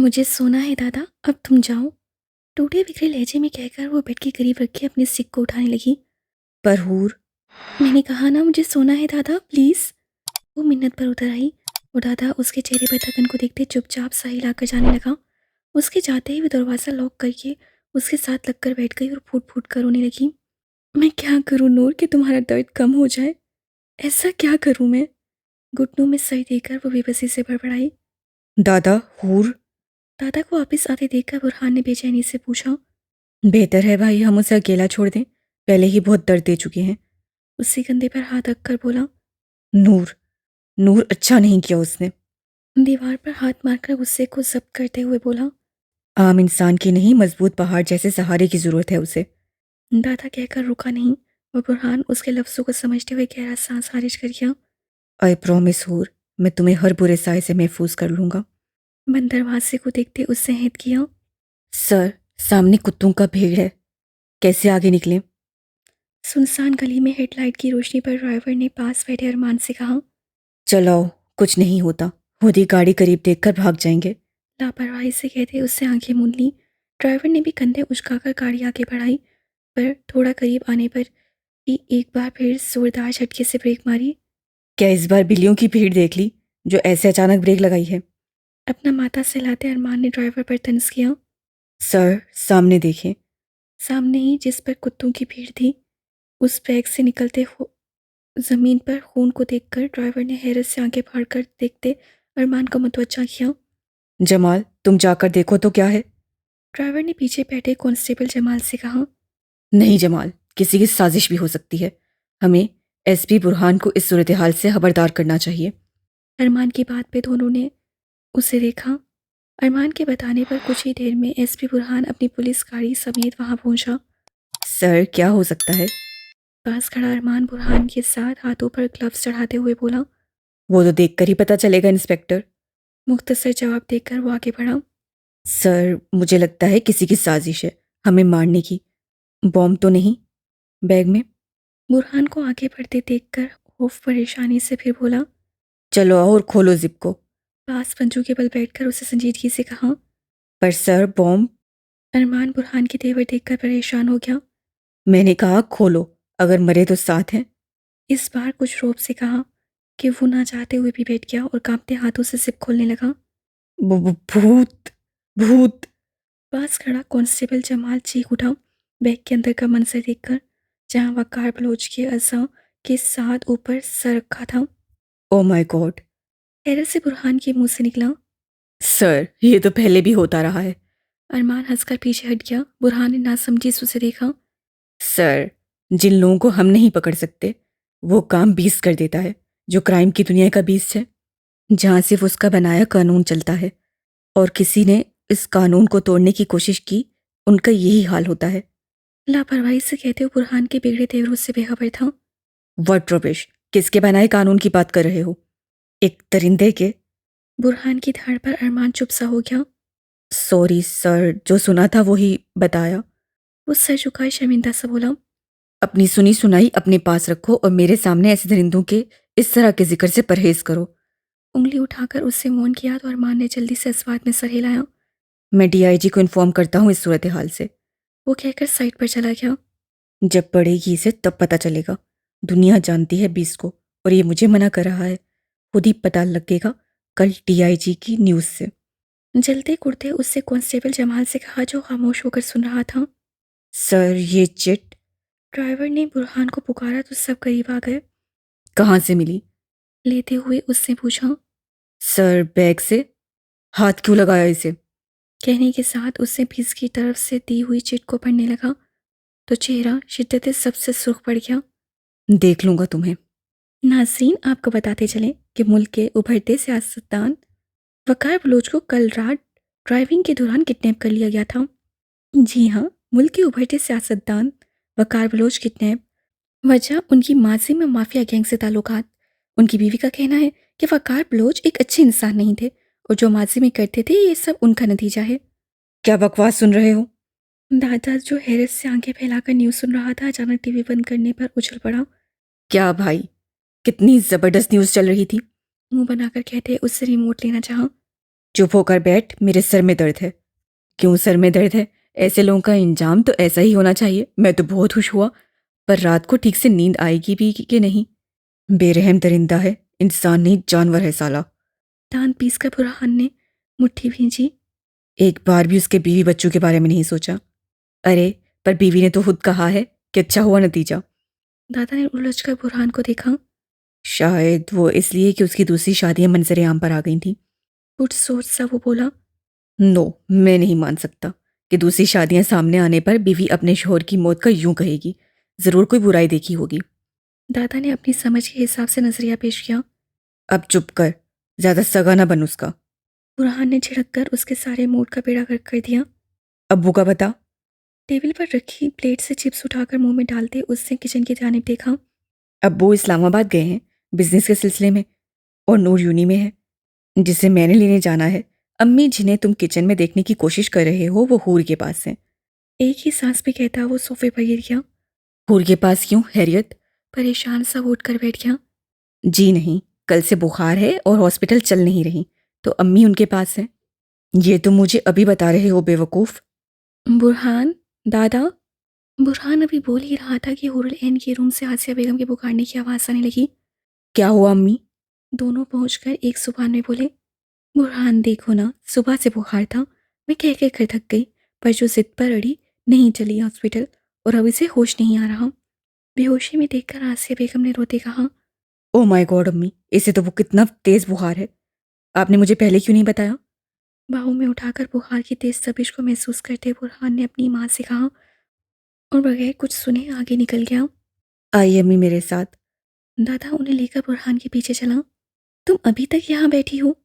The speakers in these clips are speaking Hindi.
मुझे सोना है दादा, अब तुम जाओ। टूटे बिखरे लहजे में कहकर वो बेड के करीब रख के अपने सिक को उठाने लगी। पर हूर। मैंने कहा ना मुझे सोना है दादा, प्लीज। वो मिन्नत पर उतर आई। वो दादा उसके चेहरे पर थकन को देखते चुपचाप सा हिलाकर जाने लगा। उसके जाते ही वो दरवाज़ा लॉक करके उसके साथ लगकर बैठ गई और फूट फूट कर रोने लगी। मैं क्या करूं नूर कि तुम्हारा दर्द कम हो जाए? ऐसा क्या करूं मैं? घुटनों में सर देकर वो बेबसी से बड़बड़ाई। दादा हूर। दादा को वापिस आते देखकर बुरहान ने बेचैनी से पूछा। बेहतर है भाई हम उसे अकेला छोड़ दें। पहले ही बहुत दर्द दे चुके हैं। उसके कंधे पर हाथ रखकर बोला। नूर। नूर अच्छा नहीं किया उसने। दीवार पर हाथ मारकर गुस्से को जब्त करते हुए बोला। आम इंसान की नहीं, मजबूत पहाड़ जैसे सहारे की जरूरत है उसे। दादा कहकर रुका नहीं। और बुरहान उसके लफ्जों को समझते हुए गहरा सांस खारिज कर गया। आई प्रॉमिस हूर, मैं तुम्हें हर बुरे साय से महफूज कर लूंगा। बंद दरवाजे को देखते उससे हित किया। सर, सामने कुत्तों का भीड़ है, कैसे आगे निकलें? सुनसान गली में हेडलाइट की रोशनी पर ड्राइवर ने पास बैठे अरमान से कहा। चलाओ, कुछ नहीं होता। खुद ही गाड़ी करीब देखकर भाग जाएंगे। लापरवाही से कहते उससे आंखें मूंद ली। ड्राइवर ने भी कंधे उचकाकर गाड़ी आगे बढ़ाई। पर थोड़ा करीब आने पर ही एक बार फिर जोरदार झटके से ब्रेक मारी। क्या इस बार बिल्लियों की भीड़ देख ली जो ऐसे अचानक ब्रेक लगाई है? अपना माथा सहलाते अरमान ने ड्राइवर पर तंज किया। सर, सामने देखें। सामने ही जिस पर कुत्तों की भीड़ थी, उस बैग से निकलते जमीन पर खून को देखकर ड्राइवर ने हैरत से आंखें फाड़कर देखते अरमान को मुतवज्जा किया। जमाल, तुम जाकर देखो तो क्या है। ड्राइवर ने पीछे बैठे कांस्टेबल जमाल से कहा। नहीं जमाल, किसी की साजिश भी हो सकती है। हमें एसपी बुरहान को इस सूरत हाल से खबरदार करना चाहिए। अरमान की बात पे दोनों ने उसे देखा। अरमान के बताने पर कुछ ही देर में एसपी बुरहान अपनी पुलिस गाड़ी समेत वहां पहुंचा। सर, क्या हो सकता है? पास खड़ा अरमान बुरहान के साथ हाथों पर ग्लव्स चढ़ाते हुए बोला। वो तो देखकर ही पता चलेगा इंस्पेक्टर। मुख्तसर जवाब देकर वो आगे बढ़ा। सर, मुझे लगता है किसी की साजिश है हमें मारने की। बॉम्ब तो नहीं बैग में? बुरहान को आगे बढ़ते देखकर खौफ परेशानी से फिर बोला। चलो आओ और खोलो जिप को। पास पंजू के बल बैठकर उसे संजीदगी से कहा। पर सर, बॉम्ब। अरमान बुरहान के तेवर देखकर परेशान हो गया। मैंने कहा खोलो, अगर मरे तो साथ हैं। इस बार कुछ रौब से कहा कि वो ना चाहते हुए भी बैठ गया और कांपते हाथों से सिप खोलने लगा। भूत। भूत। पास खड़ा कांस्टेबल जमाल चीख उठा बैग के अंदर का मंजर देखकर, जहां वकार बलोच के अज़ा के साथ ऊपर सर रखा था। Oh my God. हैरत से बुरहान के मुंह से निकला। सर, ये तो पहले भी होता रहा है। अरमान हंसकर पीछे हट गया। बुरहान ने नासमझी से उसे देखा। सर, जिन लोगों को हम नहीं पकड़ सकते वो काम बीस कर देता है, जो क्राइम की दुनिया का बीस है, जहां सिर्फ उसका बनाया कानून चलता है और किसी ने इस कानून को तोड़ने की कोशिश की, उनका यही हाल होता है। लापरवाही से कहते हुए बुरहान के बिगड़े तेवरों से बेखबर था। Word rubbish. किसके बनाए कानून की बात कर रहे हो? एक दरिंदे के? बुरहान की धाड़ पर अरमान चुप सा हो गया। सॉरी सर, जो सुना था वही बताया। वो सर झुकाए शर्मिंदा सा बोला। अपनी सुनी सुनाई अपने पास रखो और मेरे सामने ऐसे दरिंदों के इस तरह के जिक्र से परहेज करो। उंगली उठाकर उससे मौन किया तो अरमान ने जल्दी से इस बात में सर हिलाया। मैं डीआईजी को इन्फॉर्म करता हूँ इस सूरत हाल से। वो कहकर साइड पर चला गया। जब पड़ेगी इसे तब पता चलेगा। दुनिया जानती है बीस को, और ये मुझे मना कर रहा है। खुद ही पता लगेगा कल डीआईजी की न्यूज़ से। जलते कुर्ते उससे कांस्टेबल जमाल से कहा, जो खामोश होकर सुन रहा था। सर, ये चिट ड्राइवर ने बुरहान को पुकारा तो सब करीब आ गए। कहाँ से मिली? लेते हुए उससे पूछा। सर, बैग से। हाथ क्यों लगाया इसे? कहने के साथ उससे भीस की तरफ से दी हुई चिट को पढ़ने लगा तो चेहरा शिद्दत सबसे सुर्ख पड़ गया। देख लूंगा तुम्हें। नाज़रीन, आपको बताते चलें कि मुल्क के उभरते सियासतदान वकार बलोच को कल रात ड्राइविंग के दौरान किडनैप कर लिया गया था। जी हाँ, मुल्क के उभरते सियासतदान वकार बलोच किडनैप। वजह उनकी माजी में माफिया गैंग से ताल्लुकात। उनकी बीवी का कहना है कि वकार बलोच एक अच्छे इंसान नहीं थे और जो माजी में करते थे ये सब उनका नतीजा है। क्या बकवास सुन रहे हो? दादा, जो हैरत से आंखें फैलाकर न्यूज़ सुन रहा था, अचानक टीवी बंद करने पर उछल पड़ा। क्या भाई, कितनी जबरदस्त न्यूज़ चल रही थी। मुंह बनाकर कहते उससे रिमोट लेना चाहा। चुप होकर बैठ, मेरे सर में दर्द है। क्यों सर में दर्द है? ऐसे लोगों का इंजाम तो ऐसा ही होना चाहिए। मैं तो बहुत खुश हुआ, पर रात को ठीक से नींद आएगी भी कि नहीं? बेरहम दरिंदा है, इंसान नहीं जानवर है साला। दांत पीस कर बुरहान ने मुट्ठी भींची। एक बार भी उसके बीवी बच्चों के बारे में नहीं सोचा। अरे पर बीवी ने तो खुद कहा है कि अच्छा हुआ नतीजा। दादा ने उलझ कर बुरहान को देखा। शायद वो इसलिए कि उसकी दूसरी शादियां मंजरे आम पर आ गई थी। कुछ सोच सा वो बोला। नो, मैं नहीं मान सकता कि दूसरी शादियां सामने आने पर बीवी अपने शोहर की मौत का यूं कहेगी। जरूर कोई बुराई देखी होगी। दादा ने अपनी समझ के हिसाब से नजरिया पेश किया। अब चुप कर, ज्यादा सगा ना बन उसका। बुरहान ने झिड़क कर उसके सारे मूड का बेड़ा गर्क कर दिया। अब्बू का बता। टेबल पर रखी प्लेट से चिप्स उठाकर मुंह में डालते उसने किचन की जानिब देखा। अब्बू इस्लामाबाद गए हैं बिजनेस के सिलसिले में, और नूर यूनी में है जिसे मैंने लेने जाना है। अम्मी जिन्हें तुम किचन में देखने की कोशिश कर रहे हो वो हूर के पास है। एक ही सांस में कहता वो सोफे पर गिर गया। हूर के पास क्यों हैरियत? परेशान सा वो उठकर बैठ गया। जी नहीं, कल से बुखार है और हॉस्पिटल चल नहीं रही, तो अम्मी उनके पास है। ये तुम मुझे अभी बता रहे हो बेवकूफ। बुरहान, दादा। बुरहान अभी बोल ही रहा था कि हुरुल एन के रूम से आसिया बेगम के पुकारने की आवाज़ आने लगी। क्या हुआ अम्मी? दोनों पहुंचकर एक जुबान में बोले। बुरहान देखो ना, सुबह से बुखार था, मैं कह कह कर थक गई, पर जो जिद पर अड़ी, नहीं चली हॉस्पिटल, और अब इसे होश नहीं आ रहा। बेहोशी में देखकर आसिया बेगम ने रोते कहा। ओ माय गॉड अम्मी, इसे तो वो कितना तेज बुखार है, आपने मुझे पहले क्यों नहीं बताया? बाहों में उठाकर बुखार की तेज तपिश को महसूस करते बुरहान ने अपनी माँ से कहा, और बगैर कुछ सुने आगे निकल गया। आइए अम्मी मेरे साथ। दादा उन्हें लेकर बुरहान के पीछे चला। तुम अभी तक यहाँ बैठी हो?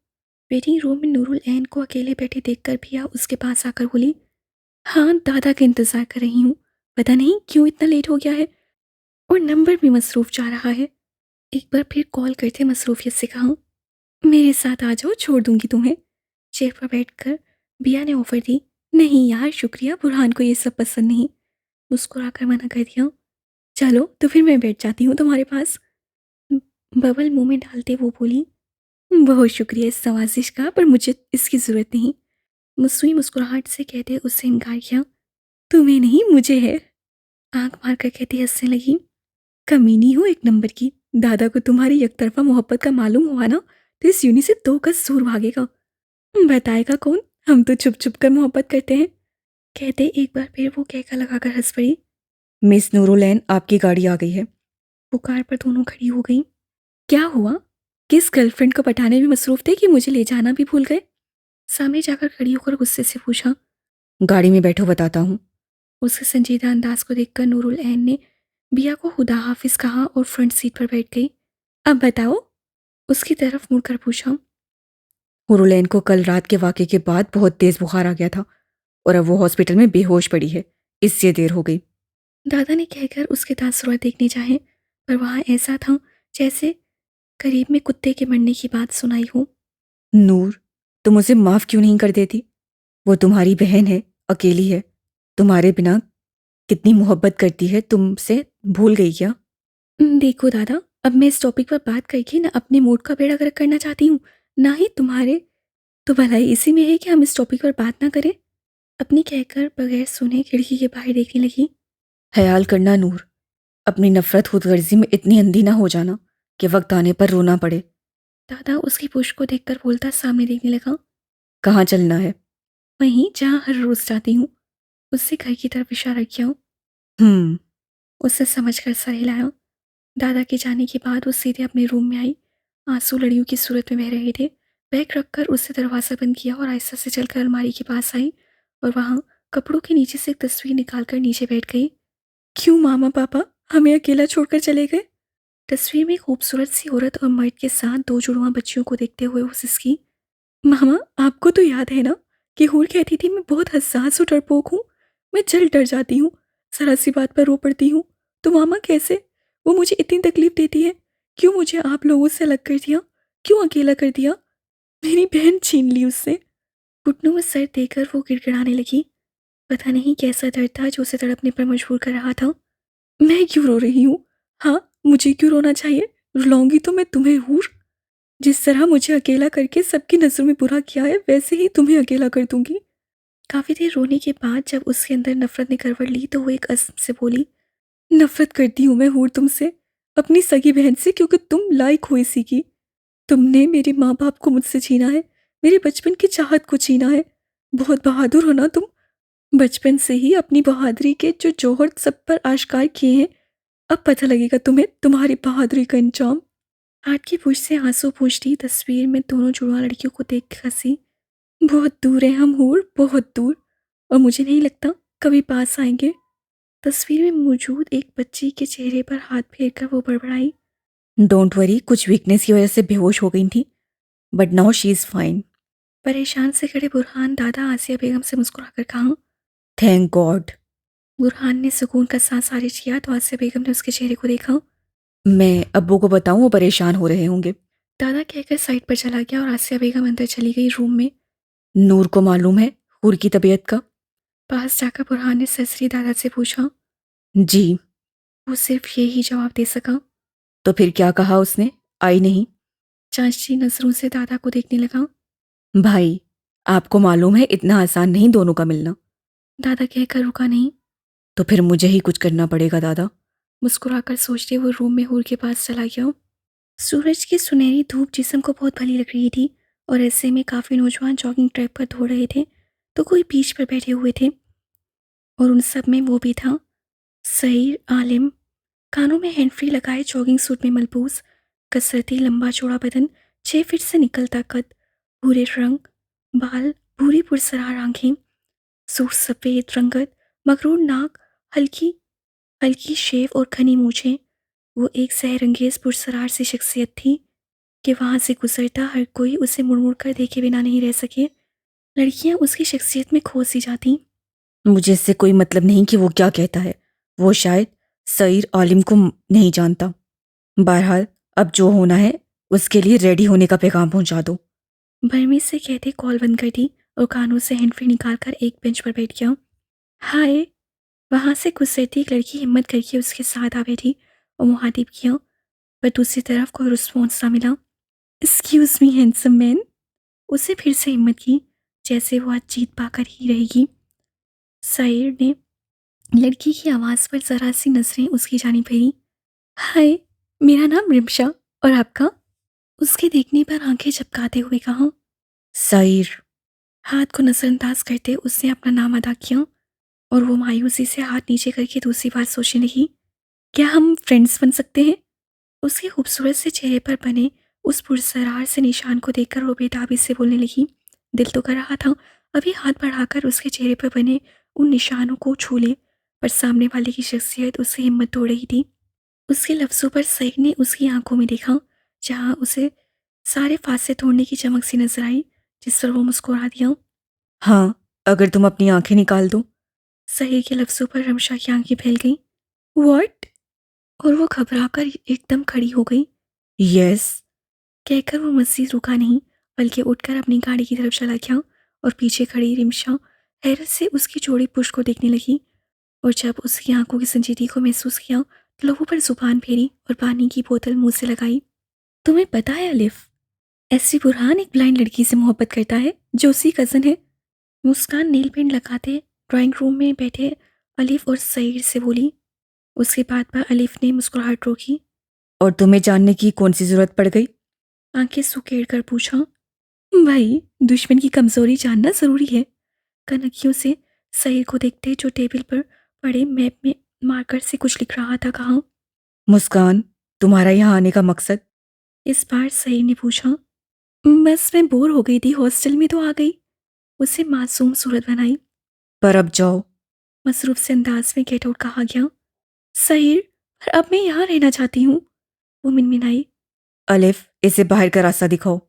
वेटिंग रूम में नूरुल ऐन को अकेले बैठे देखकर पिया उसके पास आकर बोली। हाँ, दादा का इंतजार कर रही हूँ। पता नहीं क्यों इतना लेट हो गया है, और नंबर भी मसरूफ जा रहा है। एक बार फिर कॉल करते मसरूफियत से कहा, मेरे साथ आ जाओ, छोड़ दूंगी तुम्हें। चेयर पर बैठकर बिया ने ऑफर दी। नहीं यार शुक्रिया, बुरहान को ये सब पसंद नहीं। मुस्कुराकर मना कर दिया। चलो तो फिर मैं बैठ जाती हूँ तुम्हारे पास। बबल मुंह में डालते वो बोली, बहुत शुक्रिया इस नवाजिश का, पर मुझे इसकी ज़रूरत नहीं। मुस्वी मुस्कुराहट से कहते उससे इनकार किया। तुम्हें नहीं मुझे है। आंख मार कर कहती हंसने लगी। कमीनी हो एक नंबर की। दादा को तुम्हारी एकतरफा मोहब्बत का मालूम हुआ ना, तो इस यूनी से 2 गज दूर भागेगा। बताएगा कौन, हम तो छुप छुप कर मोहब्बत करते हैं। कहते एक बार फिर वो कहका लगाकर हंस पड़ी। मिस नूरुलैन, आपकी गाड़ी आ गई है। पुकार पर दोनों खड़ी हो गई। क्या हुआ? किस गर्लफ्रेंड को पटाने में मसरूफ थे कि मुझे ले जाना भी भूल गए? सामने जाकर खड़ी होकर गुस्से से पूछा। गाड़ी में बैठो, बताता हूँ। उसके संजीदा अंदाज को देखकर नूरुल ऐन ने बिया को खुदा हाफिज कहा और फ्रंट सीट पर बैठ गई। अब बताओ, उसकी तरफ मुड़कर पूछा। नूरुलैन को कल रात के वाक़े के बाद बहुत तेज बुखार आ गया था, और अब वो हॉस्पिटल में बेहोश पड़ी है, इससे देर हो गई। दादा ने कहकर उसके तासुरात देखने चाहे, पर वहाँ ऐसा था जैसे करीब में कुत्ते के मरने की बात सुनाई हो। नूर, तुम उसे माफ़ क्यों नहीं कर देती? वो तुम्हारी बहन है, अकेली है, तुम्हारे बिना कितनी मोहब्बत करती है, तुमसे भूल गई क्या? देखो दादा, अब मैं इस टॉपिक पर बात करके ना अपने मूड का बेड़ा गर्क करना चाहती हूँ, ना ही तुम्हारे। तो भलाई इसी में है कि हम इस टॉपिक पर बात ना करें। अपनी कहकर बगैर सुने खिड़की के बाहर देखने लगी। ख्याल करना नूर, अपनी नफरत खुदगर्जी में इतनी अंधी ना हो जाना कि वक्त आने पर रोना पड़े। दादा उसकी पुष्प को देखकर बोलता सामने देखने लगा। कहाँ चलना है? वहीं जहाँ हर रोज जाती हूँ। उससे घर की तरफ इशारा किया। हम्म। उससे समझ कर सर हिलाया। दादा के जाने के बाद वो सीधे अपने रूम में आई। आंसू लड़ियों की सूरत में बह रहे थे। बैग रखकर उससे दरवाज़ा बंद किया और आहिस्ता से चलकर अलमारी के पास आई, और वहाँ कपड़ों के नीचे से एक तस्वीर निकालकर नीचे बैठ गई। क्यों मामा पापा हमें अकेला छोड़कर चले गए? तस्वीर में एक खूबसूरत सी औरत और मर्द के साथ 2 जुड़वा बच्चियों को देखते हुए वो सिसकी। मामा, आपको तो याद है ना कि हूर कहती थी मैं बहुत हसास और डरपोक हूँ, मैं जल्द डर जाती हूँ, जरा सी बात पर रो पड़ती हूँ। तो मामा कैसे? वो मुझे इतनी तकलीफ देती है, क्यों मुझे आप लोगों से अलग कर दिया, क्यों अकेला कर दिया? मेरी बहन छीन ली उससे। घुटनों में सर देकर वो गिड़गिड़ाने लगी। पता नहीं कैसा दर्द था जो उसे तड़पने पर मजबूर कर रहा था। मैं क्यों रो रही हूँ? हाँ, मुझे क्यों रोना चाहिए? रुलाऊंगी तो मैं तुम्हें, हूर। जिस तरह मुझे अकेला करके सबकी नज़रों में बुरा किया है, वैसे ही तुम्हें अकेला कर दूंगी। काफ़ी देर रोने के बाद जब उसके अंदर नफरत ने करवट ली तो वो एक असम से बोली, नफरत करती हूँ मैं हूर तुमसे, अपनी सगी बहन से, क्योंकि तुम लायक हो इसी की। तुमने मेरे माँ बाप को मुझसे छीना है, मेरे बचपन की चाहत को छीना है। बहुत बहादुर हो ना तुम। बचपन से ही अपनी बहादुरी के जो जौहर सब पर आश्कार किए हैं, अब पता लगेगा तुम्हें तुम्हारी बहादुरी का अंजाम। हाथ की पूंछ से आंसू पूछती तस्वीर में दोनों जुड़वा लड़कियों को देख के हंसी। बहुत दूर है हम हूर, बहुत दूर, और मुझे नहीं लगता कभी पास आएंगे। तस्वीर में मौजूद एक बच्ची के चेहरे पर हाथ फेरकर वो बड़बड़ाई, डोंट वरी, कुछ वीकनेस की वजह से बेहोश हो गई थी, but now she is fine. परेशान से खड़े बुरहान दादा आसिया बेगम से मुस्कुराकर कहा। Thank God. बुरहान ने सुकून का सांस खारिज किया तो आसिया बेगम ने उसके चेहरे को देखा। मैं अब्बू को बताऊं, वो परेशान हो रहे होंगे। दादा कहकर साइड पर चला गया और आसिया बेगम अंदर चली गई रूम में। नूर को मालूम है हूर की तबीयत का? पास जाकर बुरहान ने ससरी दादा से पूछा। जी। वो सिर्फ यही जवाब दे सका। तो फिर क्या कहा उसने? आई नहीं? चांचती नजरों से दादा को देखने लगा। भाई, आपको मालूम है इतना आसान नहीं दोनों का मिलना। दादा कहकर रुका नहीं। तो फिर मुझे ही कुछ करना पड़ेगा दादा। मुस्कुराकर सोचते वो रूम में हूर के पास चला गया। सूरज की सुनहरी धूप जिस्म को बहुत भली लग रही थी और ऐसे में काफ़ी नौजवान जॉगिंग ट्रैक पर दौड़ रहे थे तो कोई बीच पर बैठे हुए थे और उन सब में वो भी था, सईर आलिम। कानों में हैंड फ्री लगाए, जॉगिंग सूट में मलबूस, कसरती लंबा चौड़ा बदन, 6 फीट से निकलता कद, भूरे रंग बाल, भूरी पुरसरार आंखें, सूट सफ़ेद रंगत, मगरूर नाक, हल्की हल्की शेव और घनी मूछें। वो एक सहरंगेज पुरसरार सी शख्सियत थी कि वहां से गुजरता हर कोई उसे मुड़ मुड़ कर देखे बिना नहीं रह सके। लड़कियां उसकी शख्सियत में खो सी जाती। मुझे इससे कोई मतलब नहीं कि वो क्या कहता है। वो शायद सईर आलिम को नहीं जानता। बहरहाल, अब जो होना है उसके लिए रेडी होने का पैगाम पहुंचा दो। बर्मी से कहते कॉल बंद कर दी और कानों से हैंडफ्री निकालकर एक बेंच पर बैठ गया। हाय। वहां से गुजरती एक लड़की हिम्मत करके उसके साथ आ बैठी और मुहातिब किया, पर दूसरी तरफ कोई रिस्पॉन्स ना मिला। Excuse me handsome man. उसे फिर से हिम्मत की, जैसे वो आज जीत पाकर ही रहेगी। सईर ने लड़की की आवाज़ पर ज़रा सी नज़रें उसकी जानी फेरी। हाय, मेरा नाम रिमशा, और आपका? उसके देखने पर आंखें झपकाते हुए कहा। सईर। हाथ को नज़रअंदाज करते उसने अपना नाम अदा किया और वो मायूसी से हाथ नीचे करके दूसरी बार सोचने लगी, क्या हम फ्रेंड्स बन सकते हैं? उसके खूबसूरत से चेहरे पर बने उस पुरसरार से निशान को देखकर वो बेताबी से बोलने लगी। दिल तो कर रहा था अभी हाथ बढ़ाकर उसके चेहरे पर बने उन निशानों को छू ले, पर सामने वाले की शख्सियत उसकी हिम्मत तोड़ रही थी। उसके लफ्ज़ों पर सईद ने उसकी आंखों में देखा, जहां उसे सारे फासले तोड़ने की चमक सी नजर आई, जिस पर वो मुस्कुरा दिया। हाँ, अगर तुम अपनी आंखें निकाल दो। सही के लफ्ज़ों पर रमशा की आंखें फैल गईं। व्हाट? और वो घबराकर एकदम खड़ी हो गई। यस। कहकर वो मज़ीद रुका नहीं, बल्कि उठकर अपनी गाड़ी की तरफ चला गया और पीछे खड़ी रिमशा हैरत से उसकी चौड़ी पुश्त को देखने लगी। और जब उसकी आंखों की संजीदगी को महसूस किया तो लोगों पर जुबान फेरी और पानी की बोतल मुंह से लगाई। तुम्हें पता है अलिफ, एसरी बुरहान एक ब्लाइंड लड़की से मोहब्बत करता है जो उसकी कज़न है। मुस्कान नील पेंट लगाते ड्राइंग रूम में बैठे अलिफ और सईद से बोली। उसके बाद पर अलिफ ने मुस्कुराहट रोकी। और तुम्हें जानने की कौन सी जरूरत पड़ गई? आंखें सुकेड़ कर पूछा। भाई, दुश्मन की कमजोरी जानना जरूरी है। कनखियों से सईद को देखते जो टेबल पर पड़े मैप में मार्कर से कुछ लिख रहा था कहा। मुस्कान, तुम्हारा यहाँ आने का मकसद? इस बार सईद ने पूछा। बस मैं बोर हो गई थी, हॉस्टल में तो आ गई। उसे मासूम सूरत बनाई। पर अब जाओ। मसरूफ से अंदाज में गेट आउट कहा गया। सईद, पर अब मैं यहाँ रहना चाहती हूँ, वो मिनमिनाई। अलिफ, इसे बाहर का रास्ता दिखाओ।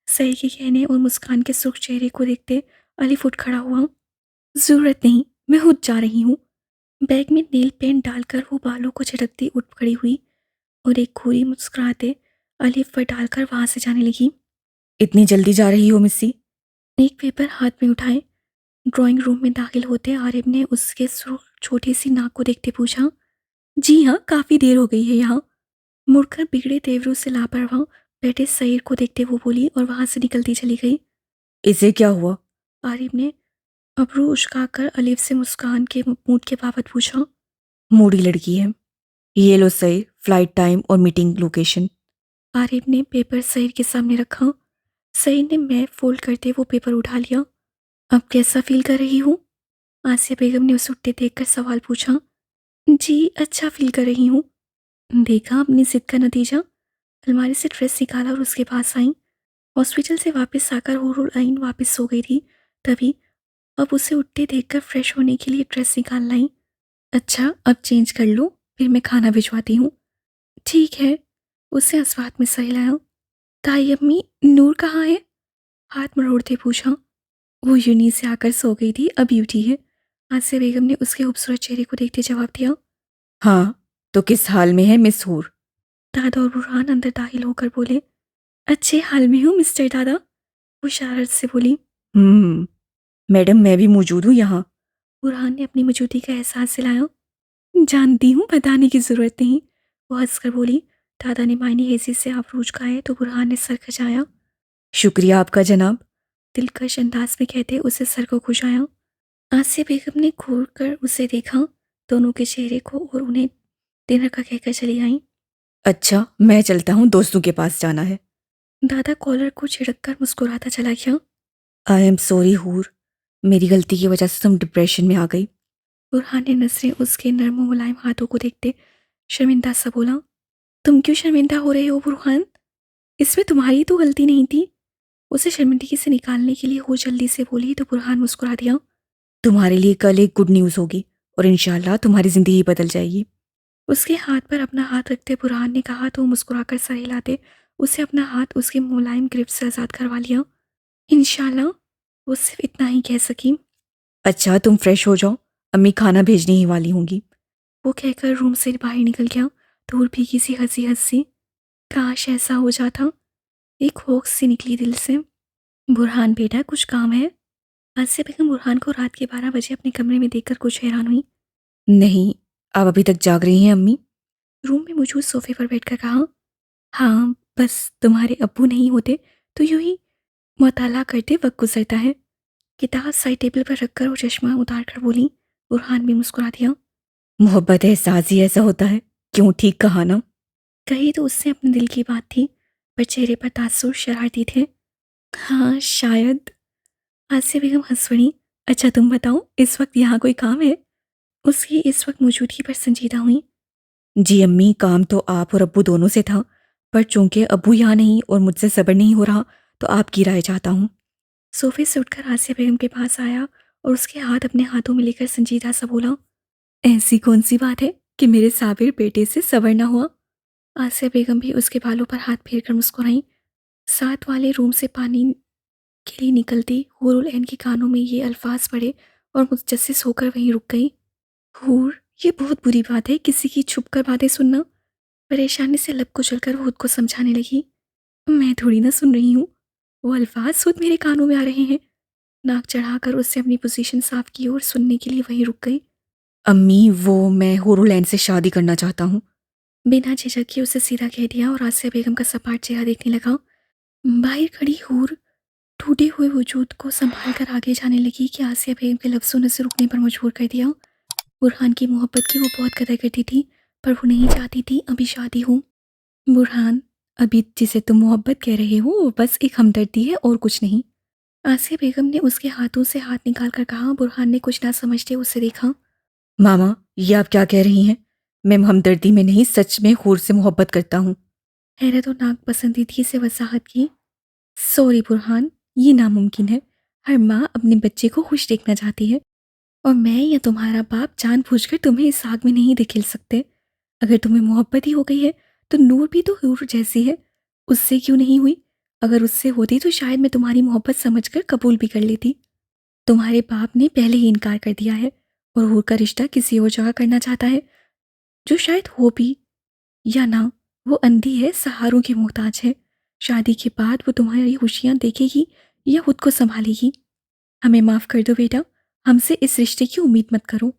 सईद के कहने और मुस्कान के सुर्ख चेहरे को देखते अलिफ उठ खड़ा हुआ। जरूरत नहीं, मैं खुद जा रही हूँ। बैग में नेल पेंट डालकर वो बालों को झटकती उठ खड़ी हुई और एक घूरी मुस्कुराते अलिफ पर डालकर वहां से जाने लगी। इतनी जल्दी जा रही हो मिस्सी? एक पेपर हाथ में उठाए ड्राइंग रूम में दाखिल होते आरिफ ने उसके सुर्ख छोटी सी नाक को देखते पूछा। जी हाँ, काफी देर हो गई है यहाँ। मुड़कर बिगड़े तेवरों से लापरवाह बेटे सईद को देखते वो बोली और वहां से निकलती चली गई। इसे क्या हुआ? आरिफ ने अब्रू उचकाकर अलीफ से मुस्कान के मूड के बाबत पूछा। मूडी लड़की है। ये लो सही, फ्लाइट टाइम और मीटिंग लोकेशन। आरिफ ने पेपर सईद के सामने रखा। सईद ने मैप फोल्ड करते वो पेपर उठा लिया। अब कैसा फील कर रही हूँ? आसिया बेगम ने उसे उठते देखकर सवाल पूछा। जी अच्छा फील कर रही हूँ। देखा अपनी जिद का नतीजा। अलमारी से ड्रेस निकाला और उसके पास आई। हॉस्पिटल से वापस आकर हुरूर आइन वापस सो गई थी। तभी अब उसे उठते देखकर फ्रेश होने के लिए ड्रेस निकाल लाई। अच्छा अब चेंज कर लो, फिर मैं खाना भिजवाती हूँ। ठीक है। उसे अस्वाद में सहलाया। ताई अम्मी नूर कहाँ है? हाथ मरोड़ते पूछा। वो यूनी से आकर सो गई थी, अभी उठी है। आसिया बेगम ने उसके खूबसूरत चेहरे को देखते जवाब दिया। हाँ, तो किस हाल में है मिस हूर? दादा और बुरहान अंदर दाखिल होकर बोले। अच्छे हाल में हूँ मिस्टर दादा, वो शरारत से बोली। मैडम मैं भी मौजूद हूँ यहाँ। बुरहान ने अपनी मौजूदगी का एहसास दिलाया। जानती हूँ, बताने की जरूरत नहीं, वो हंसकर बोली। दादा ने मायने हेजी से आबरूज खाए तो बुरहान ने सर खजाया। शुक्रिया आपका जनाब। दिलकश अंदाज में कहते उसे सर को खुशाया। आसिया बेगम ने घूर कर उसे देखा, दोनों के चेहरे को, और उन्हें डिनर का कहकर चली आई। अच्छा मैं चलता हूँ, दोस्तों के पास जाना है। दादा कॉलर को छिड़क कर मुस्कुराता चला गया। आई एम सॉरी हूर, मेरी गलती की वजह से तुम डिप्रेशन में आ गई। बुरहान ने नजरें उसके नर्म और मुलायम हाथों को देखते शर्मिंदा सा बोला। तुम क्यों शर्मिंदा हो रहे हो बुरहान? इसमें तुम्हारी तो गलती नहीं थी। उसे शर्मिंदगी से निकालने के लिए वो जल्दी से बोली तो बुरहान मुस्कुरा दिया। तुम्हारे लिए कल एक गुड न्यूज़ होगी और इंशाल्लाह तुम्हारी जिंदगी बदल जाएगी। उसके हाथ पर अपना हाथ रखते बुरहान ने कहा तो मुस्कुराकर सर हिलाते उसे अपना हाथ उसके मुलायम ग्रिप से आज़ाद करवा लिया। इंशाल्लाह, वो सिर्फ इतना ही कह सकी। अच्छा तुम फ्रेश हो जाओ, अम्मी खाना भेजने ही वाली होंगी। वो कहकर रूम से बाहर निकल गया। दूर भीगी सी हंसी हंसी। काश ऐसा हो जाता। एक होक सी निकली दिल से। बुरहान बेटा कुछ काम है? आसिया बेगम बुरहान को रात के 12 बजे अपने कमरे में देखकर कुछ हैरान हुई। नहीं, आप अभी तक जाग रही हैं अम्मी? रूम में मौजूद सोफे पर बैठकर कहा। हाँ बस तुम्हारे अब्बू नहीं होते तो यूं ही मुताला करते वक्त गुजरता है। किताब साइड टेबल पर रखकर वो चश्मा उतार कर बोली। बुरहान भी मुस्कुरा दिया। मोहब्बत एहसास ही ऐसा होता है, क्यों ठीक कहा ना? कही तो उससे अपने दिल की बात थी, पर चेहरे पर तासुर शरारती थे। हाँ शायद। आसिया बेगम हंस पड़ी। अच्छा तुम बताओ इस वक्त यहाँ कोई काम है? उसकी इस वक्त मौजूदगी पर संजीदा हुई। जी अम्मी, काम तो आप और अब्बू दोनों से था, पर चूंकि अब्बू यहाँ नहीं और मुझसे सब्र नहीं हो रहा तो आपकी राय चाहता हूँ। सोफे से उठकर आसिया बेगम के पास आया और उसके हाथ अपने हाथों में लेकर संजीदा सा बोला। ऐसी कौन सी बात है कि मेरे साबिर बेटे से सबर ना हुआ? आसिया बेगम भी उसके बालों पर हाथ फेर कर मुस्कुराई। साथ वाले रूम से पानी के लिए निकलती हूरुल ऐन के कानों में ये अल्फाज पड़े और मुतजस्सिस होकर वहीं रुक गई। हूर, ये बहुत बुरी बात है किसी की छुप कर बातें सुनना। परेशानी से लब कुचलकर वो खुद को समझाने लगी। मैं थोड़ी ना सुन रही हूँ, वो अल्फाज खुद मेरे कानों में आ रहे हैं। नाक चढ़ाकर उससे अपनी पोजीशन साफ की और सुनने के लिए वहीं रुक गई। अम्मी वो मैं होरोलैंड से शादी करना चाहता हूँ। बिना झिझक के उसे सीधा कह दिया और आसिया बेगम का सपाट चेहरा देखने लगा। बाहर खड़ी हूर टूटे हुए वजूद को संभाल कर आगे जाने लगी कि आसिया बेगम के लफ्ज़ों ने उसे रुकने पर मजबूर कर दिया। बुरहान की मोहब्बत की वो बहुत कदर करती थी, पर वो नहीं चाहती थी अभी शादी हो। बुरहान, अभी जिसे तुम मोहब्बत कह रहे हो वो बस एक हमदर्दी है और कुछ नहीं। आसिया बेगम ने उसके हाथों से हाथ निकाल कर कहा। बुरहान ने कुछ ना समझते उसे देखा। मामा ये आप क्या कह रही हैं? मैं हमदर्दी में नहीं, सच में हूर से मोहब्बत करता हूँ। हैरत और नाक पसंदीदगी से वजाहत की। सॉरी बुरहान, ये नामुमकिन है। हर माँ अपने बच्चे को खुश देखना चाहती है, और मैं या तुम्हारा बाप जानबूझकर तुम्हें इस आग में नहीं धकेल सकते। अगर तुम्हें मोहब्बत ही हो गई है तो नूर भी तो हूर जैसी है, उससे क्यों नहीं हुई? अगर उससे होती तो शायद मैं तुम्हारी मोहब्बत समझकर कबूल भी कर लेती। तुम्हारे बाप ने पहले ही इनकार कर दिया है और हूर का रिश्ता किसी और जगह करना चाहता है, जो शायद हो भी या ना। वो अंधी है, सहारों की मोहताज है। शादी के बाद वो तुम्हारी खुशियां देखेगी या खुद को संभालेगी? हमें माफ कर दो बेटा, हमसे इस रिश्ते की उम्मीद मत करो।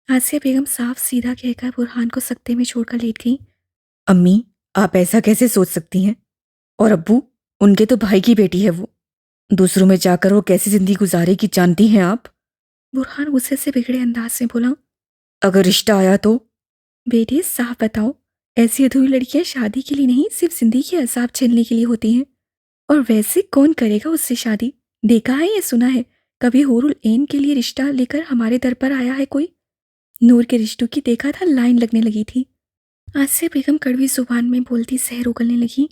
आसिया बेगम साफ सीधा कहकर बुरहान को सकते में छोड़कर लेट गई। अम्मी आप ऐसा कैसे सोच सकती हैं? और अब्बू, उनके तो भाई की बेटी है वो। दूसरों में जाकर वो कैसी जिंदगी गुजारेगी जानती हैं आप? बुरहान गुस्से से बिगड़े अंदाज में बोला। अगर रिश्ता आया तो? बेटे साफ बताओ, ऐसी अधूरी लड़कियां शादी के लिए नहीं सिर्फ जिंदगी के अजाब झेलने के लिए होती हैं। और वैसे कौन करेगा उससे शादी? देखा है या सुना है कभी हुरुल ऐन के लिए रिश्ता लेकर हमारे दर पर आया है कोई? नूर के रिश्तों की देखा था लाइन लगने लगी थी। आसिया बेगम कड़वी जुबान में बोलती सहर उगलने लगी।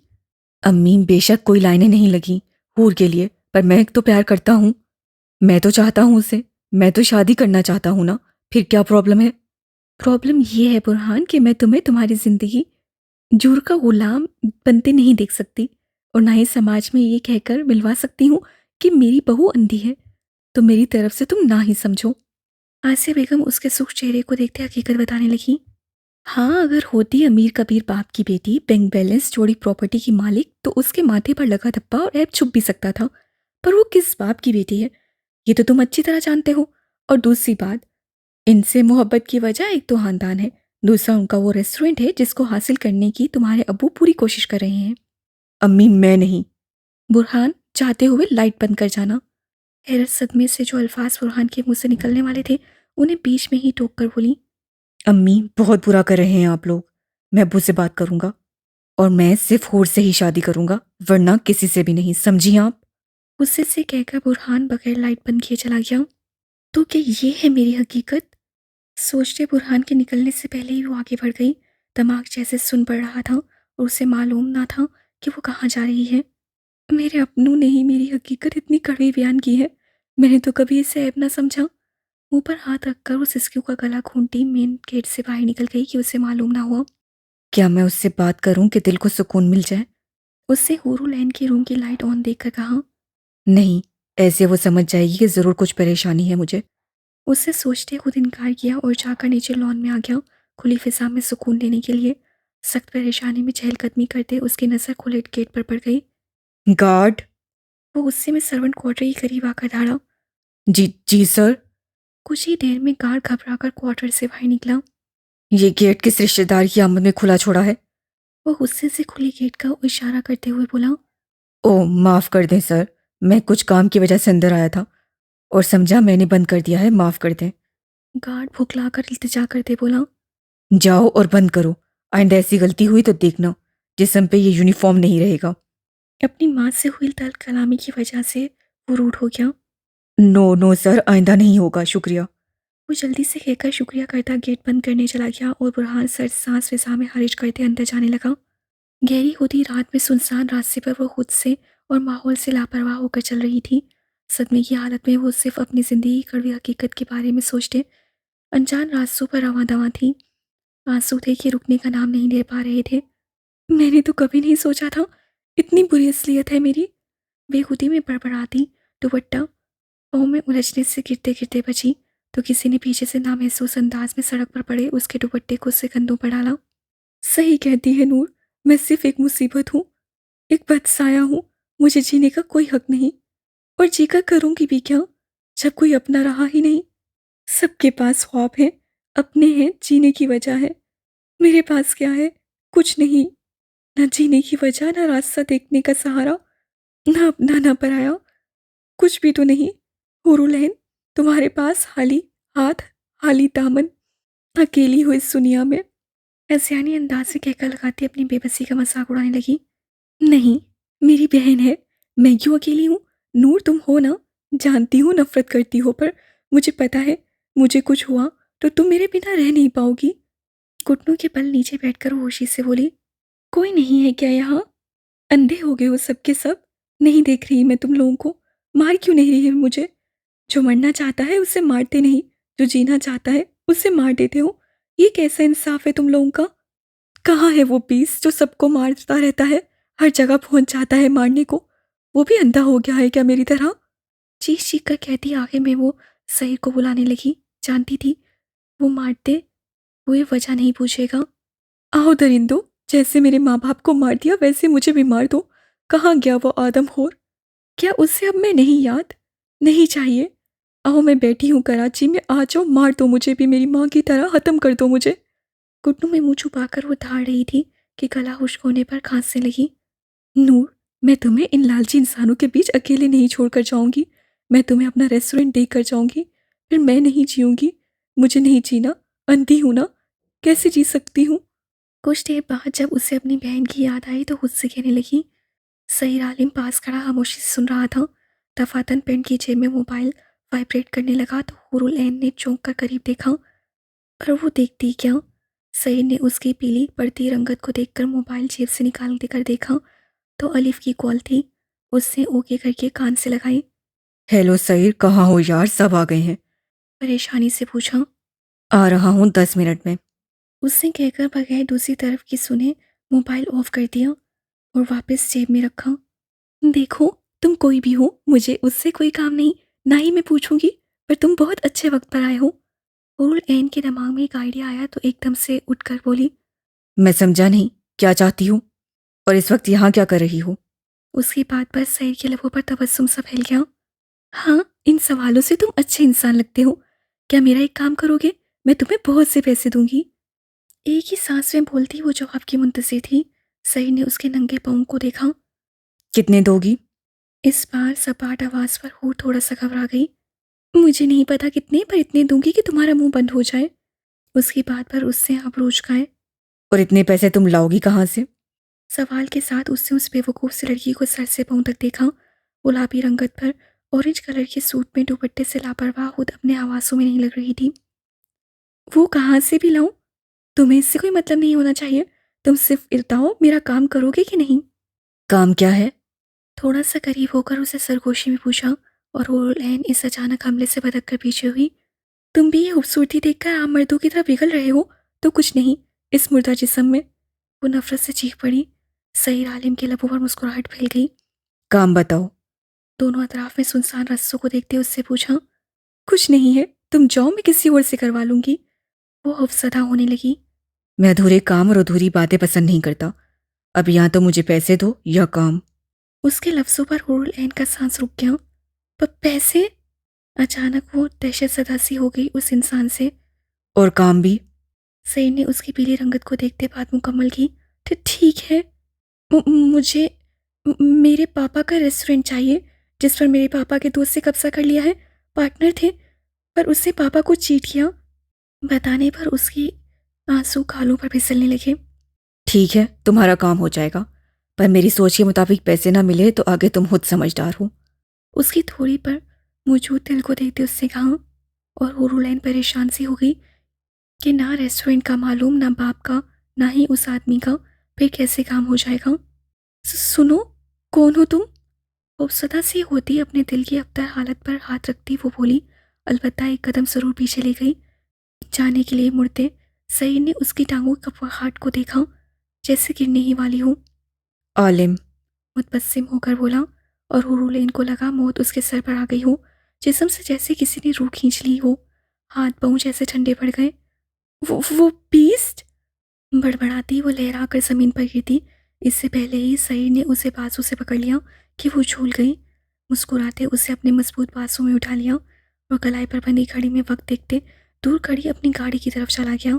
अम्मी, बेशक कोई लाइनें नहीं लगी हूर के लिए, पर मैं तो प्यार करता हूँ। मैं तो चाहता हूँ उसे। मैं तो शादी करना चाहता हूँ ना। फिर क्या प्रॉब्लम है? प्रॉब्लम ये है बुरहान कि मैं तुम्हें तुम्हारी जिंदगी जूर का गुलाम बनते नहीं देख सकती, और ना ही समाज में ये कहकर मिलवा सकती हूँ कि मेरी बहू अंधी है। तो मेरी तरफ से तुम ना ही समझो। आसिया बेगम उसके सूख चेहरे को देखते हकीकत बताने लगी। हाँ, अगर होती अमीर कबीर बाप की बेटी, बैंक बैलेंस जोड़ी प्रॉपर्टी की मालिक, तो उसके माथे पर लगा धब्बा और ऐब छुप भी सकता था। पर वो किस बाप की बेटी है ये तो तुम अच्छी तरह जानते हो। और दूसरी बात, इनसे मोहब्बत की वजह एक तो खानदान है, दूसरा उनका वो रेस्टोरेंट है जिसको हासिल करने की तुम्हारे अब्बू पूरी कोशिश कर रहे हैं। अम्मी, मैं नहीं। बुरहान, चाहते हुए लाइट बंद कर जाना। हैरत सदमे से जो अल्फाज बुरहान के मुंह से निकलने वाले थे उन्हें बीच में ही टोक कर बोली। अम्मी, बहुत बुरा कर रहे हैं आप लोग। मैं अब्बू से बात करूंगा, और मैं सिर्फ हूर से ही शादी करूंगा, वरना किसी से भी नहीं, समझी आप? गुस्से से कहकर बुरहान बगैर लाइट बंद किए चला गया। तो क्या ये है मेरी हकीकत? सोचते बुरहान के निकलने से पहले ही वो आगे बढ़ गई। दिमाग जैसे सुन पड़ रहा था और उसे मालूम ना था कि वो कहाँ जा रही है। मेरे अपनों ने ही मेरी हकीकत इतनी कड़वी बयान की है। मैंने तो कभी इसे ऐब ना समझा। मुंह पर हाथ रखकर वो सिसकियों का गला घूंटती मेन गेट से बाहर निकल गई कि उसे मालूम ना हुआ। क्या मैं उससे बात करूं कि दिल को सुकून मिल जाए? उससे हुरू लैन के रूम की लाइट ऑन देखकर कहा। नहीं, ऐसे वो समझ जाएगी कि जरूर कुछ परेशानी है मुझे। उससे सोचते खुद इनकार किया और जाकर नीचे लॉन में आ गया, खुली फिजा में सुकून लेने के लिए। सख्त परेशानी में चहलकदमी करते उसकी नज़र खुले गेट पर पड़ गई। गार्ड। वो गुस्से में सर्वेंट क्वार्टर के करीब आकर दौड़ा। जी जी सर। कुछ ही देर में गार्ड घबराकर क्वार्टर से बाहर निकला। ये गेट किस रिश्तेदार की आमद में खुला छोड़ा है? वो गुस्से से खुले गेट का इशारा करते हुए बोला। ओह, माफ कर दें सर। मैं कुछ काम की वजह से अंदर आया था और समझा मैंने बंद कर दिया है, माफ कर दें। गार्ड भुखलाकर इल्तिजा करते बोला। जाओ और बंद करो। आइंदा ऐसी गलती हुई तो देखना, जिस्म पे ये यूनिफॉर्म नहीं रहेगा। अपनी माँ से हुई तल कलामी की वजह से वो रूठ हो गया। नो नो सर, आइंदा नहीं होगा, शुक्रिया। वो जल्दी से कहकर शुक्रिया करता गेट बंद करने चला गया और बुरहान सर सांस फिजा में खारिज करते अंदर जाने लगा। गहरी होती रात में सुनसान रास्ते पर वो खुद से और माहौल से लापरवाह होकर चल रही थी। सदमे की हालत में वो सिर्फ अपनी जिंदगी की कड़वी हकीकत के बारे में सोचते अनजान रास्तों पर रवां दवां थी। आंसू थे कि रुकने का नाम नहीं ले पा रहे थे। मैंने तो कभी नहीं सोचा था इतनी बुरी असलियत है मेरी। बेखुदी में बड़बड़ाती दुपट्टा पाँव में उलझने से गिरते गिरते बची तो किसी ने पीछे से नामहसूस अंदाज में सड़क पर पड़े उसके दुपट्टे को उसके कंधों पर डाला। सही कहती है नूर, मैं सिर्फ एक मुसीबत हूँ, एक बदसाया हूँ। मुझे जीने का कोई हक नहीं, और जीकर करूंगी भी क्या जब कोई अपना रहा ही नहीं। सबके पास ख्वाब है, अपने हैं, जीने की वजह है। मेरे पास क्या है? कुछ नहीं। ना जीने की वजह, ना रास्ता देखने का सहारा, ना अपना ना पराया, कुछ भी तो नहीं। हुरुलैन, तुम्हारे पास खाली हाथ, खाली दामन, अकेली हो इस दुनिया में। ऐसियानी अंदाज से कहकर लगाती अपनी बेबसी का मजाक उड़ाने लगी। नहीं, मेरी बहन है, मैं क्यों अकेली हूँ? नूर, तुम हो ना? जानती हूँ नफरत करती हो, पर मुझे पता है मुझे कुछ हुआ तो तुम मेरे बिना रह नहीं पाओगी। घुटनों के बल नीचे बैठकर वो होशी से बोली। कोई नहीं है क्या यहाँ? अंधे हो गए हो सबके सब? नहीं देख रही मैं तुम लोगों को? मार क्यों नहीं रही है मुझे? जो मरना चाहता है उसे मारते नहीं, जो जीना चाहता है उसे मार देते हो। ये कैसा इंसाफ है तुम लोगों का? कहाँ है वो पीस जो सबको मारता रहता है, हर जगह पहुंच जाता है मारने को? वो भी अंधा हो गया है क्या मेरी तरह? चीख चीख कर कहती आगे में वो सईद को बुलाने लगी। जानती थी वो मारते हुए वजह नहीं पूछेगा। आओ दरिंदो, जैसे मेरे माँ बाप को मार दिया वैसे मुझे भी मार दो। कहाँ गया वो आदम खोर? क्या उससे अब मैं नहीं याद? नहीं चाहिए। आओ, मैं बैठी हूँ कराची में, आ जाओ, मार दो मुझे भी मेरी माँ की तरह, खत्म कर दो मुझे। घुटनों में मुंह छुपाकर वो धाड़ रही थी कि गला खुश्क होने पर खांसने लगी। नूर, मैं तुम्हें इन लालची इंसानों के बीच अकेले नहीं छोड़कर जाऊंगी। मैं तुम्हें अपना रेस्टोरेंट देकर जाऊंगी, फिर मैं नहीं जीऊंगी। मुझे नहीं जीना, अंधी हूं ना, कैसे जी सकती हूँ। कुछ देर बाद जब उसे अपनी बहन की याद आई तो खुद से कहने लगी। सईद आलिम पास खड़ा खामोशी से सुन रहा था। दफातन पेंट की जेब में मोबाइल वाइब्रेट करने लगा तो हुरुल ऐन ने चौंक कर करीब देखा, और वो देखती क्या, सईद ने उसकी पीली पड़ती रंगत को देखकर मोबाइल जेब से निकाल देकर देखा तो अलिफ की कॉल थी। उसने ओके करके कान से लगाई। हेलो सईद, कहाँ हो यार, सब आ गए हैं। परेशानी से पूछा। आ रहा हूँ 10 मिनट में। उसने कहकर बगैर दूसरी तरफ की सुने मोबाइल ऑफ कर दिया और वापस जेब में रखा। देखो, तुम कोई भी हो, मुझे उससे कोई काम नहीं, ना ही मैं पूछूंगी, पर तुम बहुत अच्छे वक्त पर आए हो। हुरुल ऐन के दिमाग में एक आइडिया आया तो एकदम से उठकर बोली। मैं समझा नहीं, क्या चाहती हूँ और इस वक्त यहाँ क्या कर रही हो? उसकी बात पर सईद के लबों पर तबस्सुम सा फैल गया। हाँ, इन सवालों से तुम अच्छे इंसान लगते हो। क्या मेरा एक काम करोगे? मैं तुम्हें बहुत से पैसे दूंगी। एक ही सांस में बोलती वो जवाब की मुंतज़िर थी। सईद ने उसके नंगे पाँव को देखा। कितने दोगी? इस बार सपाट आवाज पर हूर थोड़ा सा घबरा गई। मुझे नहीं पता कितने, पर इतने दूंगी कि तुम्हारा मुंह बंद हो जाए। उसकी बात पर उससे आबरू उचकाए। और इतने पैसे तुम लाओगी कहाँ से? सवाल के साथ उसने उस बेवकूफ़ सी लड़की को सर से पांव तक देखा। गुलाबी रंगत पर ऑरेंज कलर के सूट में दुपट्टे से लापरवाह खुद अपने आवाज़ों में नहीं लग रही थी। वो कहाँ से भी लाऊं? तुम्हें इससे कोई मतलब नहीं होना चाहिए। तुम सिर्फ बताओ, मेरा काम करोगे कि नहीं? काम क्या है? थोड़ा सा करीब होकर उसे सरगोशी में पूछा, और हुरैन इस अचानक हमले से भड़क कर पीछे हुई। तुम भी ये खूबसूरती देखकर आम मर्दों की तरह पिघल रहे हो तो कुछ नहीं, इस मुर्दा जिस्म में। वो नफरत से चीख पड़ी। सईद आलिम के लबों पर मुस्कुराहट फैल गई। काम बताओ। दोनों अतराफ में सुनसान रस्तों को देखते उससे पूछा। कुछ नहीं है, तुम जाओ, मैं किसी और से करवा लूंगी। वो खौफजदा होने लगी। मैं अधूरे काम और अधूरी बातें पसंद नहीं करता। अब या तो मुझे पैसे दो या काम। उसके लफ्जों पर हुरुल ऐन का सांस रुक गया। पर पैसे? अचानक वो दहशत सदा सी हो गई उस इंसान से। और काम भी। सईद ने उसकी पीली रंगत को देखते बात मुकम्मल की। ठीक है, मुझे मेरे पापा का रेस्टोरेंट चाहिए, जिस पर मेरे पापा के दोस्त से कब्जा कर लिया है। पार्टनर थे, पर उसने पापा को चीट किया। बताने पर उसकी आंसू गालों पर फिसलने लगे। ठीक है, तुम्हारा काम हो जाएगा, पर मेरी सोच के मुताबिक पैसे ना मिले तो आगे तुम खुद समझदार हो। उसकी थोड़ी पर मौजूद दिल को देखते उससे कहा, और हुरुलैन परेशान सी हो गई कि ना रेस्टोरेंट का मालूम, ना बाप का, ना ही उस आदमी का। फिर कैसे काम हो जाएगा? सुनो, कौन हो तुम? खौफसदा सी होती अपने दिल की अबतर हालत पर हाथ रखती वो बोली। अलबत्ता एक कदम जरूर पीछे ले गई। जाने के लिए मुड़ते सईद ने उसकी टांगों की कपवाहट को देखा, जैसे गिरने ही वाली हो। आलिम। मुतबस्सिम होकर बोला, और हुरूलेन को लगा मौत उसके सर पर आ गई हो। जिस्म से जैसे किसी ने रूह खींच ली हो। हाथ पांव जैसे ठंडे पड़ गए। वो बीस्ट! बड़बड़ाती वो लहरा कर जमीन पर गिरती। इससे पहले ही सईद ने उसे बाजू से पकड़ लिया कि वो झूल गई। मुस्कुराते उसे अपने मजबूत बाजू में उठा लिया और कलाई पर बंधी घड़ी में वक्त देखते दूर खड़ी अपनी गाड़ी की तरफ चला गया।